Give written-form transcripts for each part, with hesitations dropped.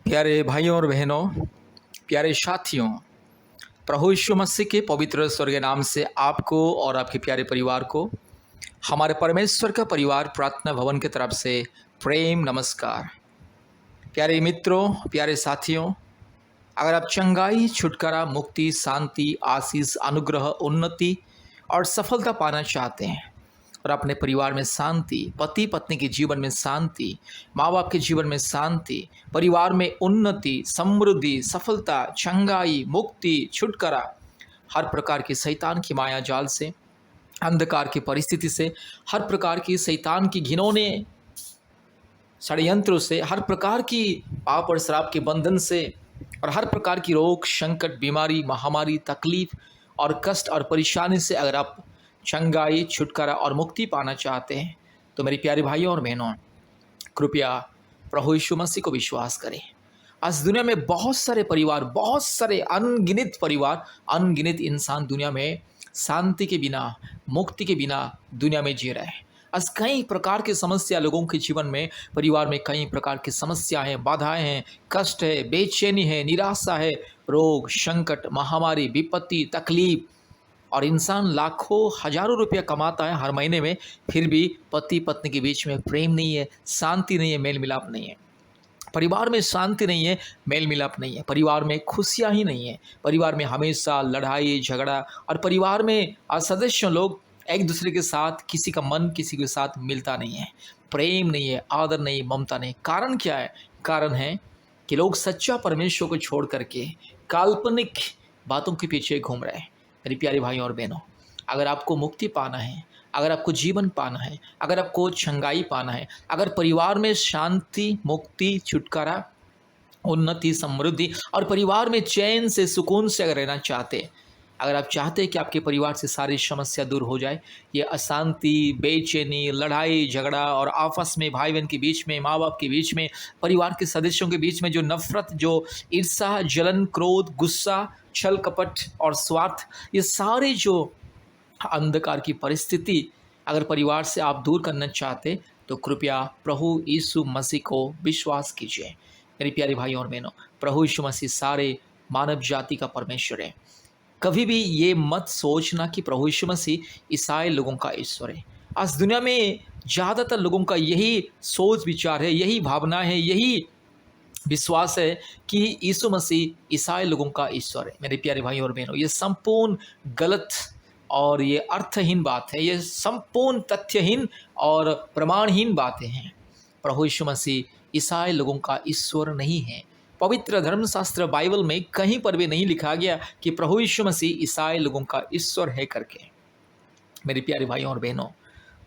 प्यारे भाइयों और बहनों, प्यारे साथियों, प्रभु यीशु मसीह के पवित्र स्वर्गीय नाम से आपको और आपके प्यारे परिवार को हमारे परमेश्वर का परिवार प्रार्थना भवन की तरफ से प्रेम नमस्कार। प्यारे मित्रों, प्यारे साथियों, अगर आप चंगाई, छुटकारा, मुक्ति, शांति, आशीष, अनुग्रह, उन्नति और सफलता पाना चाहते हैं और अपने परिवार में शांति, पति पत्नी के जीवन में शांति, माँ बाप के जीवन में शांति, परिवार में उन्नति, समृद्धि, सफलता, चंगाई, मुक्ति, छुटकारा, हर प्रकार की शैतान की माया जाल से, अंधकार की परिस्थिति से, हर प्रकार की शैतान की घिनौने षड्यंत्रों से, हर प्रकार की पाप और श्राप के बंधन से और हर प्रकार की रोग, संकट, बीमारी, महामारी, तकलीफ और कष्ट और परेशानी से अगर आप चंगाई, छुटकारा और मुक्ति पाना चाहते हैं तो मेरे प्यारे भाइयों और बहनों, कृपया प्रभु यीशु मसीह को विश्वास करें। आज दुनिया में बहुत सारे परिवार, बहुत सारे अनगिनत परिवार, अनगिनत इंसान दुनिया में शांति के बिना, मुक्ति के बिना दुनिया में जी रहे हैं। आज कई प्रकार की समस्या लोगों के जीवन में, परिवार में कई प्रकार की समस्या हैं, बाधाएं हैं, कष्ट है, बेचैनी है, निराशा है, रोग, संकट, महामारी, विपत्ति, तकलीफ, और इंसान लाखों हजारों रुपया कमाता है हर महीने में, फिर भी पति पत्नी के बीच में प्रेम नहीं है, शांति नहीं है, मेल मिलाप नहीं है। परिवार में शांति नहीं है, मेल मिलाप नहीं है, परिवार में खुशियाँ ही नहीं है, परिवार में हमेशा लड़ाई झगड़ा और परिवार में सदस्य लोग एक दूसरे के साथ, किसी का मन किसी के साथ मिलता नहीं है, प्रेम नहीं है, आदर नहीं, ममता नहीं। कारण क्या है? कारण है कि लोग सच्चा परमेश्वर को छोड़ करके काल्पनिक बातों के पीछे घूम रहे हैं। मेरे प्यारे भाइयों और बहनों, अगर आपको मुक्ति पाना है, अगर आपको जीवन पाना है, अगर आपको चंगाई पाना है, अगर परिवार में शांति, मुक्ति, छुटकारा, उन्नति, समृद्धि और परिवार में चैन से, सुकून से अगर रहना चाहते हैं, अगर आप चाहते हैं कि आपके परिवार से सारी समस्या दूर हो जाए, ये अशांति, बेचैनी, लड़ाई झगड़ा और आपस में भाई बहन के बीच में, माँ बाप के बीच में, परिवार के सदस्यों के बीच में जो नफरत, जो ईर्ष्या, जलन, क्रोध, गुस्सा, छल कपट और स्वार्थ, ये सारे जो अंधकार की परिस्थिति अगर परिवार से आप दूर करना चाहते तो कृपया प्रभु यीशु मसीह को विश्वास कीजिए। मेरे प्यारे भाइयों और बहनों, प्रभु यीशु मसीह सारे मानव जाति का परमेश्वर है। कभी भी ये मत सोचना कि प्रभु यीशु मसीह ईसाई लोगों का ईश्वर है। आज दुनिया में ज़्यादातर लोगों का यही सोच विचार है, यही भावना है, यही विश्वास है कि यीशु मसीह ईसाई लोगों का ईश्वर है। मेरे प्यारे भाइयों और बहनों, ये संपूर्ण गलत और ये अर्थहीन बात है, ये संपूर्ण तथ्यहीन और प्रमाणहीन बातें हैं। प्रभु यीशु मसीह ईसाई लोगों का ईश्वर नहीं है। पवित्र धर्मशास्त्र बाइबल में कहीं पर भी नहीं लिखा गया कि प्रभु यीशु मसीह ईसाई लोगों का ईश्वर है करके। मेरे प्यारे भाइयों और बहनों,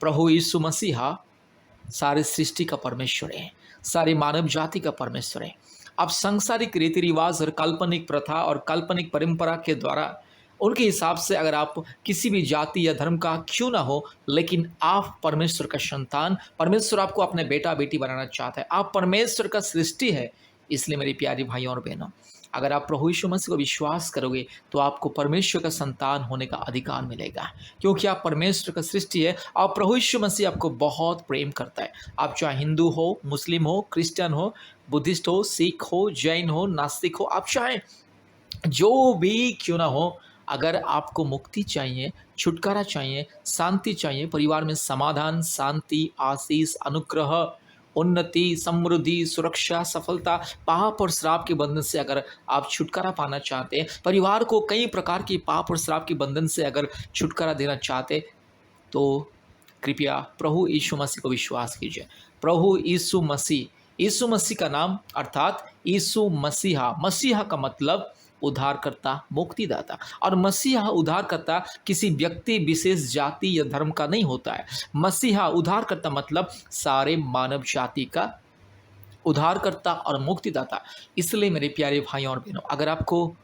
प्रभु यीशु मसीहा सारे सृष्टि का परमेश्वर है, सारी मानव जाति का परमेश्वर है। अब सांसारिक रीति रिवाज और काल्पनिक प्रथा और काल्पनिक परंपरा के द्वारा उनके हिसाब से अगर आप किसी भी जाति या धर्म का क्यों ना हो, लेकिन आप परमेश्वर का संतान, परमेश्वर आपको अपने बेटा बेटी बनाना चाहता है, आप परमेश्वर का सृष्टि है। इसलिए मेरी प्यारी भाइयों और बहनों, अगर आप प्रभु यीशु मसीह को विश्वास करोगे तो आपको परमेश्वर का संतान होने का अधिकार मिलेगा, क्योंकि आप परमेश्वर का सृष्टि है और प्रभु यीशु मसीह आपको बहुत प्रेम करता है। आप चाहे हिंदू हो, मुस्लिम हो, क्रिश्चियन हो, बुद्धिस्ट हो, सिख हो, जैन हो, नास्तिक हो, आप चाहे जो भी क्यों ना हो, अगर आपको मुक्ति चाहिए, छुटकारा चाहिए, शांति चाहिए, परिवार में समाधान, शांति, आशीष, अनुग्रह, उन्नति, समृद्धि, सुरक्षा, सफलता, पाप और श्राप के बंधन से अगर आप छुटकारा पाना चाहते हैं, परिवार को कई प्रकार की पाप और श्राप के बंधन से अगर छुटकारा देना चाहते, तो कृपया प्रभु यीशु मसीह को विश्वास कीजिए। प्रभु यीशु मसीह, यीशु मसीह का नाम अर्थात यीशु मसीहा, मसीहा का मतलब उद्धारकर्ता, मुक्तिदाता, और मसीहा उद्धारकर्ता किसी व्यक्ति विशेष, जाति या धर्म का नहीं होता है। मसीहा उद्धारकर्ता मतलब सारे मानव जाति का उद्धारकर्ता और मुक्तिदाता। इसलिए मेरे प्यारे भाइयों और बहनों, अगर आपको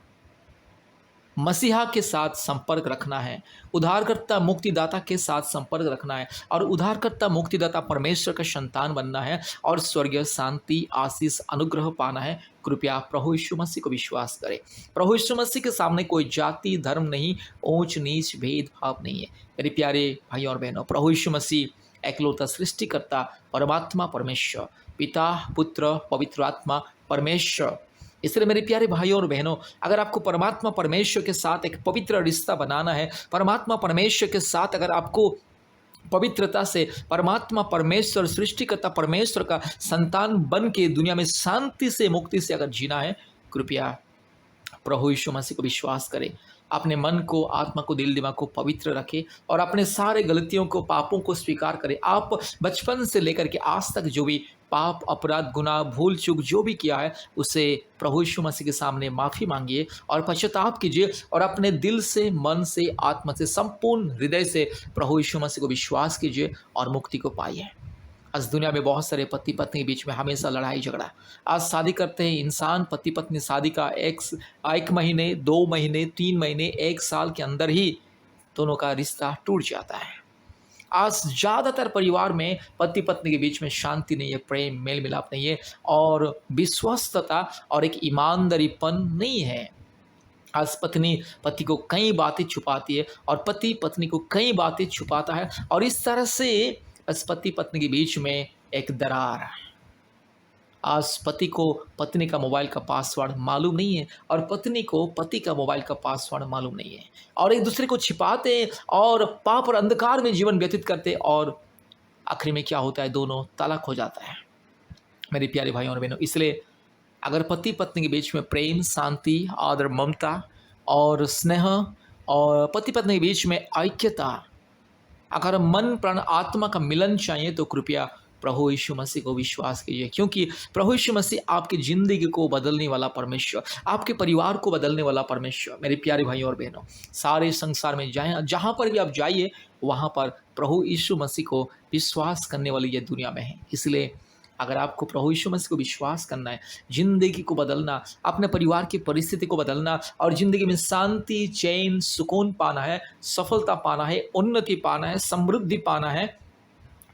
मसीहा के साथ संपर्क रखना है, उद्धारकर्ता मुक्तिदाता के साथ संपर्क रखना है और उद्धारकर्ता मुक्तिदाता परमेश्वर का संतान बनना है और स्वर्गीय शांति, आशीष, अनुग्रह पाना है, कृपया प्रभु यीशु मसीह को विश्वास करें। प्रभु यीशु मसीह के सामने कोई जाति, धर्म नहीं, ऊंच नीच, भेदभाव नहीं है। मेरे प्यारे भाइयों और बहनों, प्रभु यीशु मसीह एकलौता सृष्टिकर्ता परमात्मा परमेश्वर, पिता, पुत्र, पवित्र आत्मा परमेश्वर। इसलिए मेरे प्यारे भाइयों और बहनों, अगर आपको परमात्मा परमेश्वर के साथ एक पवित्र रिश्ता बनाना है, परमात्मा परमेश्वर के साथ अगर आपको पवित्रता से परमात्मा परमेश्वर सृष्टिकर्ता परमेश्वर का संतान बन के दुनिया में शांति से मुक्ति से अगर जीना है, कृपया प्रभु यीशु मसीह को विश्वास करें। अपने मन को, आत्मा को, दिल दिमाग को पवित्र रखें और अपने सारे गलतियों को, पापों को स्वीकार करें। आप बचपन से लेकर के आज तक जो भी पाप, अपराध, गुनाह, भूल चूक जो भी किया है, उसे प्रभु यीशु मसीह के सामने माफ़ी मांगिए और पश्चाताप कीजिए और अपने दिल से, मन से, आत्मा से, संपूर्ण हृदय से प्रभु यीशु मसीह को विश्वास कीजिए और मुक्ति को पाइए। आज दुनिया में बहुत सारे पति पत्नी के बीच में हमेशा लड़ाई झगड़ा। आज शादी करते हैं इंसान, पति पत्नी शादी का एक महीने, 2 महीने, 3 महीने, 1 साल के अंदर ही दोनों का रिश्ता टूट जाता है। आज ज़्यादातर परिवार में पति पत्नी के बीच में शांति नहीं है, प्रेम, मेल मिलाप नहीं है और विश्वस्तता और एक ईमानदारीपन नहीं है। आज पत्नी पति को कई बातें छुपाती है और पति पत्नी को कई बातें छुपाता है और इस तरह से इस पति पत्नी के बीच में एक दरार है। आज पति को पत्नी का मोबाइल का पासवर्ड मालूम नहीं है और पत्नी को पति का मोबाइल का पासवर्ड मालूम नहीं है और एक दूसरे को छिपाते और पाप और अंधकार में जीवन व्यतीत करते और आखिर में क्या होता है, दोनों तलाक हो जाता है। मेरे प्यारे भाइयों और बहनों, इसलिए अगर पति पत्नी के बीच में प्रेम, शांति, आदर, ममता और स्नेह और पति पत्नी के बीच में ऐक्यता, अगर मन प्राण आत्मा का मिलन चाहिए तो कृपया प्रभु यीशु मसीह को विश्वास कीजिए, क्योंकि प्रभु यीशु मसीह आपकी ज़िंदगी को बदलने वाला परमेश्वर, आपके परिवार को बदलने वाला परमेश्वर। मेरे प्यारे भाइयों और बहनों, सारे संसार में जाएं, जहाँ पर भी आप जाइए वहाँ पर प्रभु यीशु मसीह को विश्वास करने वाली ये दुनिया में है। इसलिए अगर आपको प्रभु यीशु मसीह को विश्वास करना है, ज़िंदगी को बदलना, अपने परिवार की परिस्थिति को बदलना और ज़िंदगी में शांति, चैन, सुकून पाना है, सफलता पाना है, उन्नति पाना है, समृद्धि पाना है,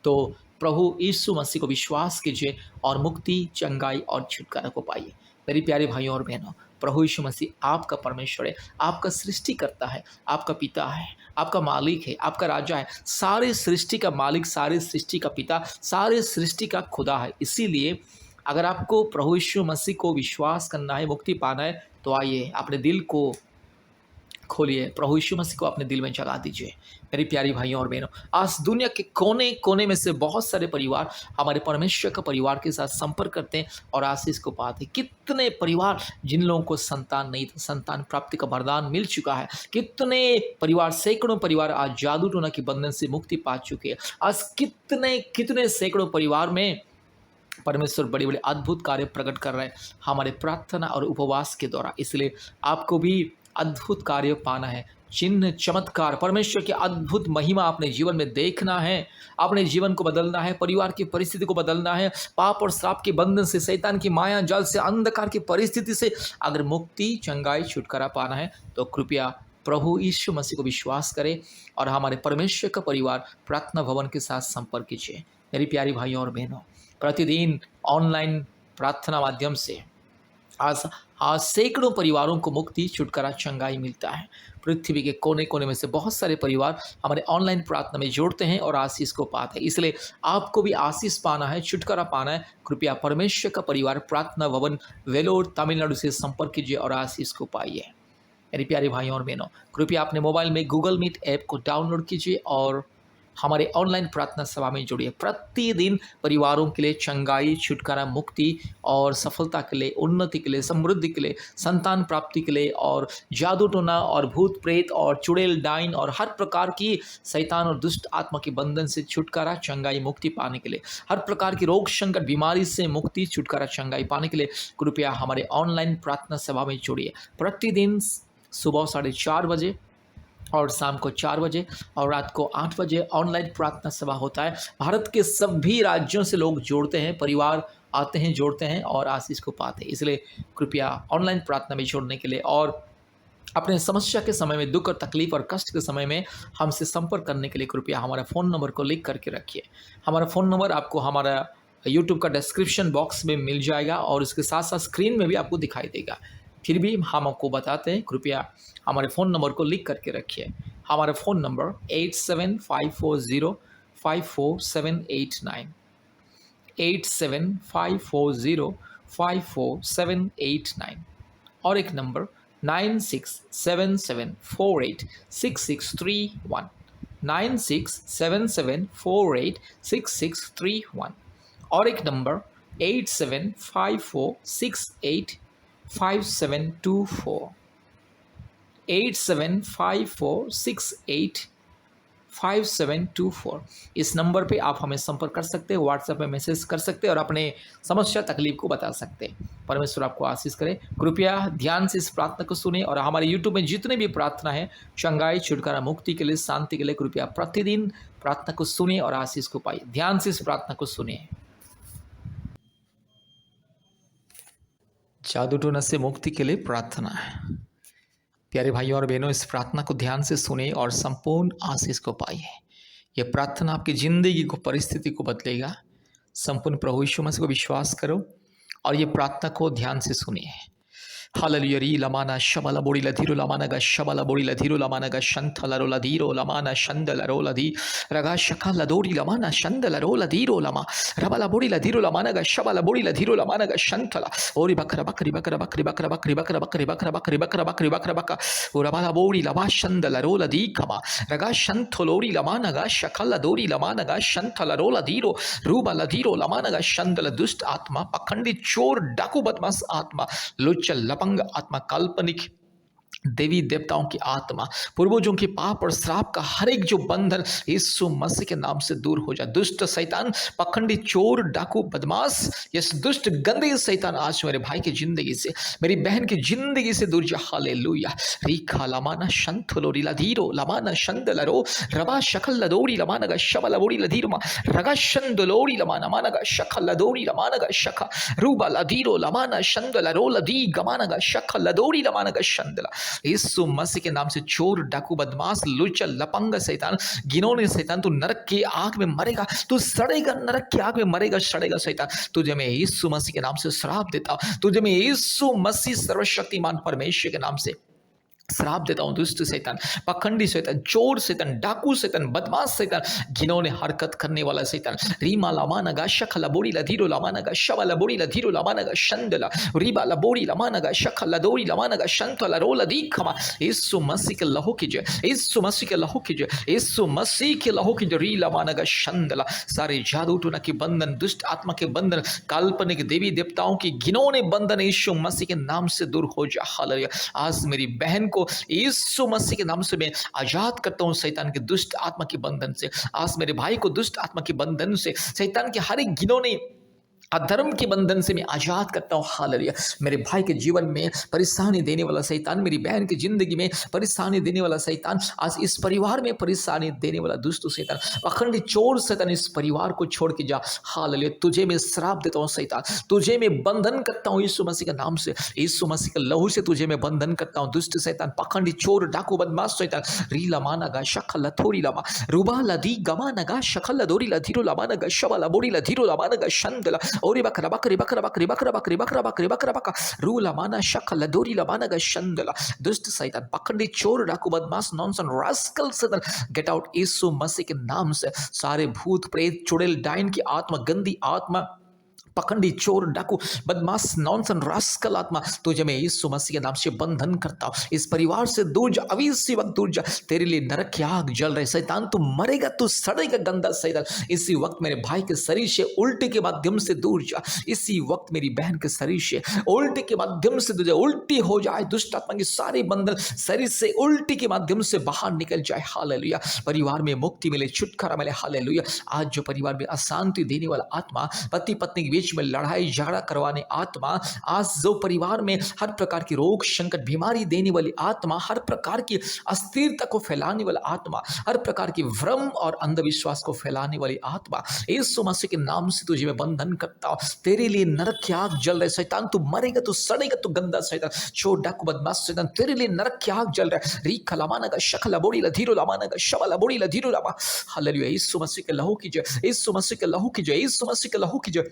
तो प्रभु यीशु मसीह को विश्वास कीजिए और मुक्ति, चंगाई और छुटकारा को पाइए। मेरी प्यारे भाइयों और बहनों, प्रभु यीशु मसीह आपका परमेश्वर है, आपका सृष्टिकर्ता है, आपका पिता है, आपका मालिक है, आपका राजा है, सारे सृष्टि का मालिक, सारे सृष्टि का पिता, सारे सृष्टि का खुदा है। इसीलिए अगर आपको प्रभु यीशु मसीह को विश्वास करना है, मुक्ति पाना है, तो आइए अपने दिल को खोलिए, प्रभु यीशु मसीह को अपने दिल में जगा दीजिए। मेरी प्यारी भाइयों और बहनों, आज दुनिया के कोने कोने में से बहुत सारे परिवार हमारे परमेश्वर का परिवार के साथ संपर्क करते हैं और आशीष को पाते हैं। कितने परिवार जिन लोगों को संतान नहीं था, संतान प्राप्ति का वरदान मिल चुका है। कितने परिवार, सैकड़ों परिवार आज जादू टोना के बंधन से मुक्ति पा चुके हैं। आज कितने कितने सैकड़ों परिवार में परमेश्वर बड़े बड़े अद्भुत कार्य प्रकट कर रहे हैं हमारे प्रार्थना और उपवास के द्वारा। इसलिए आपको भी अद्भुत कार्य पाना है, चिन्ह, चमत्कार, परमेश्वर की अद्भुत महिमा अपने जीवन में देखना है, अपने जीवन को बदलना है, परिवार की परिस्थिति को बदलना है, पाप और श्राप के बंधन से, शैतान की माया जाल से, अंधकार की परिस्थिति से अगर मुक्ति, चंगाई, छुटकारा पाना है तो कृपया प्रभु यीशु मसीह को विश्वास करें और हमारे परमेश्वर का परिवार प्रार्थना भवन के साथ संपर्क कीजिए। मेरी प्यारी भाइयों और बहनों, प्रतिदिन ऑनलाइन प्रार्थना माध्यम से आज सैकड़ों परिवारों को मुक्ति, छुटकारा, चंगाई मिलता है। पृथ्वी के कोने कोने में से बहुत सारे परिवार हमारे ऑनलाइन प्रार्थना में जोड़ते हैं और आशीष को पाते हैं। इसलिए आपको भी आशीष पाना है, छुटकारा पाना है, कृपया परमेश्वर का परिवार प्रार्थना भवन वेलोर तमिलनाडु से संपर्क कीजिए और आशीष को पाइए। मेरे प्यारे भाइयों और बहनों, कृपया अपने मोबाइल में गूगल मीट ऐप को डाउनलोड कीजिए और हमारे ऑनलाइन प्रार्थना सभा में जुड़िए। प्रतिदिन परिवारों के लिए चंगाई, छुटकारा, मुक्ति और सफलता के लिए, उन्नति के लिए, समृद्धि के लिए, संतान प्राप्ति के लिए और जादू टोना और भूत प्रेत और चुड़ैल, डाइन और हर प्रकार की शैतान और दुष्ट आत्मा के बंधन से छुटकारा, चंगाई, मुक्ति पाने के लिए, हर प्रकार की रोग संकट, बीमारी से मुक्ति, छुटकारा, चंगाई पाने के लिए कृपया हमारे ऑनलाइन प्रार्थना सभा में जुड़िए। प्रतिदिन सुबह 4:30 बजे और शाम को 4 बजे और रात को 8 बजे ऑनलाइन प्रार्थना सभा होता है। भारत के सभी राज्यों से लोग जोड़ते हैं, परिवार आते हैं, जोड़ते हैं और आशीष को पाते हैं। इसलिए कृपया ऑनलाइन प्रार्थना में जोड़ने के लिए और अपने समस्या के समय में, दुख और तकलीफ और कष्ट के समय में हमसे संपर्क करने के लिए कृपया हमारा फ़ोन नंबर को लिख करके रखिए। हमारा फ़ोन नंबर आपको हमारा यूट्यूब का डिस्क्रिप्शन बॉक्स में मिल जाएगा और इसके साथ साथ स्क्रीन में भी आपको दिखाई देगा। फिर भी हम आपको बताते हैं, कृपया हमारे फ़ोन नंबर को लिख करके रखिए। हमारा फ़ोन नंबर 87505478 8754054789 और एक नंबर 9677486631 9677486631 और एक नंबर 8754685724 8754685724 इस नंबर पे आप हमें संपर्क कर सकते हैं, व्हाट्सएप में मैसेज कर सकते हैं और अपने समस्या तकलीफ को बता सकते हैं। परमेश्वर आपको आशीष करे। कृपया ध्यान से इस प्रार्थना को सुने और हमारे यूट्यूब में जितने भी प्रार्थना है चंगाई, छुटकारा, मुक्ति के लिए, शांति के लिए, कृपया प्रतिदिन प्रार्थना को सुने और आशीष को पाइए। ध्यान से इस प्रार्थना को सुने। जादू टोना से मुक्ति के लिए प्रार्थना है। प्यारे भाइयों और बहनों, इस प्रार्थना को ध्यान से सुने और संपूर्ण आशीष को पाइए। यह प्रार्थना आपकी जिंदगी को, परिस्थिति को बदलेगा। संपूर्ण प्रभु यीशु मसीह को विश्वास करो और ये प्रार्थना को ध्यान से सुनिए। हालेलुया री लमाना शबला बोड़ी लधीरो लमाना गा शबला बोड़ी लधीरो लमाना गा शंथला रो लधीरो लमाना शंदल रो लधी रगा शखा लदोड़ी लमाना शंदल रो लधीरो लमा रबला बोड़ी लधीरो लमाना गा शबला बोड़ी लधीरो लमाना गा शंथला ओरी बकरा बकरी बकरा बकरी बकरा बकरी बकरा बकरी बकरा बकरी बकरा बकरी बकरा बका ओ रबला बोड़ी लबा शंदल रो लधी खमा रगा शंथलोड़ी लमाना गा शखा लदोड़ी लमाना गा शंथला रो लधीरो रूबा लधीरो लमाना गा शंदल दुष्ट आत्मा, पखंडी, चोर, डाकू, बदमाश आत्मा, लुच्चल, लपंग आत्मा, काल्पनिक देवी देवताओं की आत्मा, पूर्वजों के पाप और श्राप का हर एक जो बंधन यीशु मसीह के नाम से दूर हो जाए। दुष्ट शैतान, पखंडी, चोर, डाकू, बदमाश, इस दुष्ट गंदे शैतान आज मेरे भाई की जिंदगी से, मेरी बहन की जिंदगी से दूर जा। हालेलुया। रीखा लमाना शंथलो रिलाधीरो लमाना शंदलरो रबा शकल लदोरी लमाना गा शबला बोड़ी लधीरमा रगा शंदलोरी लमाना माना गा शकल लदोरी लमाना गा शखा रूबा लधीरो लमाना शंदलरो लधी गमाना गा शकल लदोरी लमाना गा शंदला। यीशु मसीह के नाम से चोर, डाकू, बदमाश, लुच्चा, लपंग शैतान, घिनौने शैतान, तू नरक की आग में मरेगा, तू सड़ेगा, नरक की आग में मरेगा, सड़ेगा शैतान। तुझे मैं यीशु मसीह के नाम से श्राप देता हूं। तुझे मैं यीशु मसीह सर्वशक्तिमान परमेश्वर के नाम से श्राप देता हूं। दुष्ट शैतान, पखंडी शैतान, चोर शैतान, डाकू शैतान, बदमाश शैतान, घिनौने हरकत करने वाला शैतान, रीमा लामाना गा शखला बोड़ी लधीरो लामाना गा शबला बोड़ी लधीरो लामाना गा शंदला रीबा लबोड़ी लामाना गा शखला दोड़ी लामाना गा शंतला रोला दी खमा। यीशु मसीह के लहू की जय, यीशु मसीह के लहू की जय, यीशु मसीह के लहू की जय। री लामाना गा शंदला सारे जादू टोना के बंधन, दुष्ट आत्मा के बंधन, काल्पनिक देवी देवताओं की घिनौने बंधन यीशु मसीह के नाम से दूर हो जा। हालेलुया। आज मेरी बहन को यीशु मसीह के नाम से मैं आजाद करता हूं शैतान के दुष्ट आत्मा के बंधन से। आज मेरे भाई को दुष्ट आत्मा के बंधन से, शैतान के हर एक घिनौने अधर्म के बंधन से मैं आजाद करता हूँ। हालेलुया। मेरे भाई के जीवन में परेशानी देने वाला शैतान, मेरी बहन की जिंदगी में परेशानी देने वाला शैतान, आज इस परिवार में परेशानी देने वाला दुष्ट शैतान, अखंड चोर शैतान, इस परिवार को छोड़ के जा। हालेलुया। तुझे मैं श्राप देता हूँ शैतान, तुझे मैं बंधन करता हूँ यीशु मसीह के नाम से, यीशु मसीह के लहू से तुझे मैं बंधन करता हूँ। दुष्ट शैतान, पखंडी, चोर, डाकू, बदमाश शैतान, री लमाना गा शखल लथोरी लमा रूबा लदी गमा नगा शखल लदोरी लधीरो लमा नगा शबा लबोरी लधीरो लमा नगा शंदला ओरी बकरा बकरी बकरा बकरी बकरा बकरी बकरा बकरी बकरा बका रू लमाना शखल लदोरी लमा नगा शंदला। दुष्ट शैतान, पखंडी, चोर, डाकू, बदमाश, नॉनसेंस, रास्कल शैतान, गेट आउट यीशु मसीह के नाम से। सारे भूत, प्रेत, चुड़ैल, डायन की आत्मा, गंदी आत्मा, पखंडी, चोर, डाकू, बदमाश, नॉनसेंस, रास्कल आत्मा, तुझे मैं यीशु मसीह के नाम से बंधन करता हूं। इस परिवार से दूर जा, अभी इसी वक्त दूर जा। तेरे लिए नरक की आग जल रही शैतान, तू मरेगा, तू सड़ेगा, गंदा शैतान। इसी वक्त मेरे भाई के शरीर से उल्टी के माध्यम से दूर जा। इसी वक्त मेरी बहन के शरीर से उल्टी के माध्यम से तुझे उल्टी हो जाए। दुष्ट आत्मा के सारे बंधन शरीर से उल्टी के माध्यम से बाहर निकल जाए। हालेलुया। परिवार में मुक्ति मिले, छुटकारा मिले। हालेलुया। आज जो परिवार में अशांति देने वाला आत्मा, पति पत्नी के बीच में लड़ाई झगड़ा करवाने आत्मा, आज जो परिवार में हर प्रकार की रोग संकट बीमारी देने वाली आत्मा, हर प्रकार की अस्थिरता को फैलाने वाला आत्मा, हर प्रकार की भ्रम और अंधविश्वास को फैलाने वाली आत्मा, यीशु मसीह के नाम से तुझे मैं बंधन करता हूं। तेरे लिए नरक की आग जल रहा है शैतान, तू मरेगा, तू सड़ेगा, तू गंदा शैतान, चोर, डाकू, बदमाश शैतान, तेरे लिए नरक की आग जल रहा है। रीखा लमाना का शखला बोड़ी लधीरो लमाना का शबला बोड़ी लधीरो लमा। हालेलुया। यीशु मसीह के लहू की जय, यीशु मसीह के लहू की जय, यीशु मसीह के लहू की जय।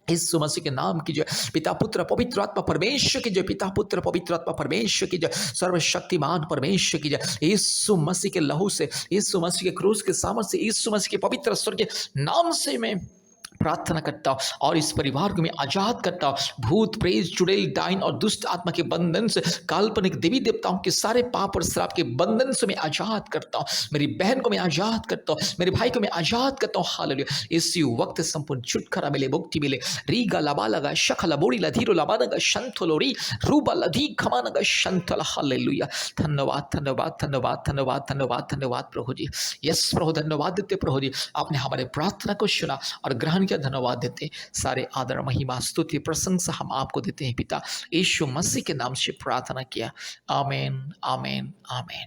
यीशु मसीह के नाम की जय। पिता पुत्र पवित्र आत्मा परमेश्वर की जय। पिता पुत्र पवित्र आत्मा परमेश्वर की जय। सर्वशक्तिमान परमेश्वर की जय। यीशु मसीह के लहू से, यीशु मसीह के क्रूस के सामर्थ्य से, यीशु मसीह के पवित्र स्वर्गीय नाम से मैं प्रार्थना करता हूँ और इस परिवार को मैं आजाद करता हूँ भूत प्रेत चुड़ैल डाइन और दुष्ट आत्मा के बंधन से, काल्पनिक देवी देवताओं के सारे पाप और श्राप के बंधन से मैं आजाद करता हूँ। मेरी बहन को मैं आजाद करता हूँ, मेरे भाई को मैं आजाद करता हूँ। हालेलुया। इसी वक्त संपूर्ण छुटकारा मिले, मुक्ति मिले। रीगा लबा लगा शखला बोड़ी लधीरो लबा लगा शंथलोरी रूबा लधी खमा लगा शंथल। हालेलुया। धन्यवाद धन्यवाद धन्यवाद धन्यवाद धन्यवाद धन्यवाद प्रभु जी। यस प्रभु, धन्यवाद देते प्रभु जी, आपने हमारे प्रार्थना को सुना और ग्रहण किया। धन्यवाद देते, सारे आदर महिमा स्तुति प्रशंसा हम आपको देते हैं पिता, यीशु मसीह के नाम से प्रार्थना किया। आमीन आमीन आमीन।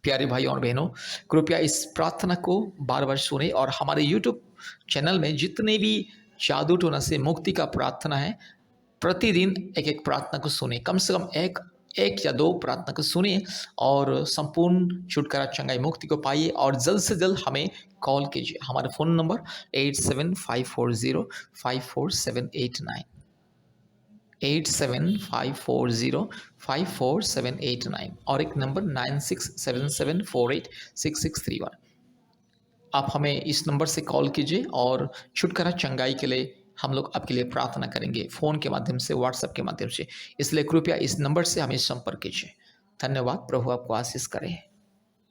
प्यारे भाइयों और बहनों, कृपया इस प्रार्थना को बार बार सुने और हमारे यूट्यूब चैनल में जितने भी जादू टोना से मुक्ति का प्रार्थना है, प्रतिदिन एक एक प्रार्थना को सुने, कम से कम एक या दो प्रार्थना को सुनिए और संपूर्ण छुटकारा चंगाई मुक्ति को पाइए। और जल्द से जल्द हमें कॉल कीजिए। हमारा फ़ोन नंबर 8754054789, 8754054789 और एक नंबर 9677486631। आप हमें इस नंबर से कॉल कीजिए और छुटकारा चंगाई के लिए हम लोग आपके लिए प्रार्थना करेंगे, फ़ोन के माध्यम से, व्हाट्सएप के माध्यम से। इसलिए कृपया इस नंबर से हमें संपर्क कीजिए। धन्यवाद। प्रभु आपको आशीष करे।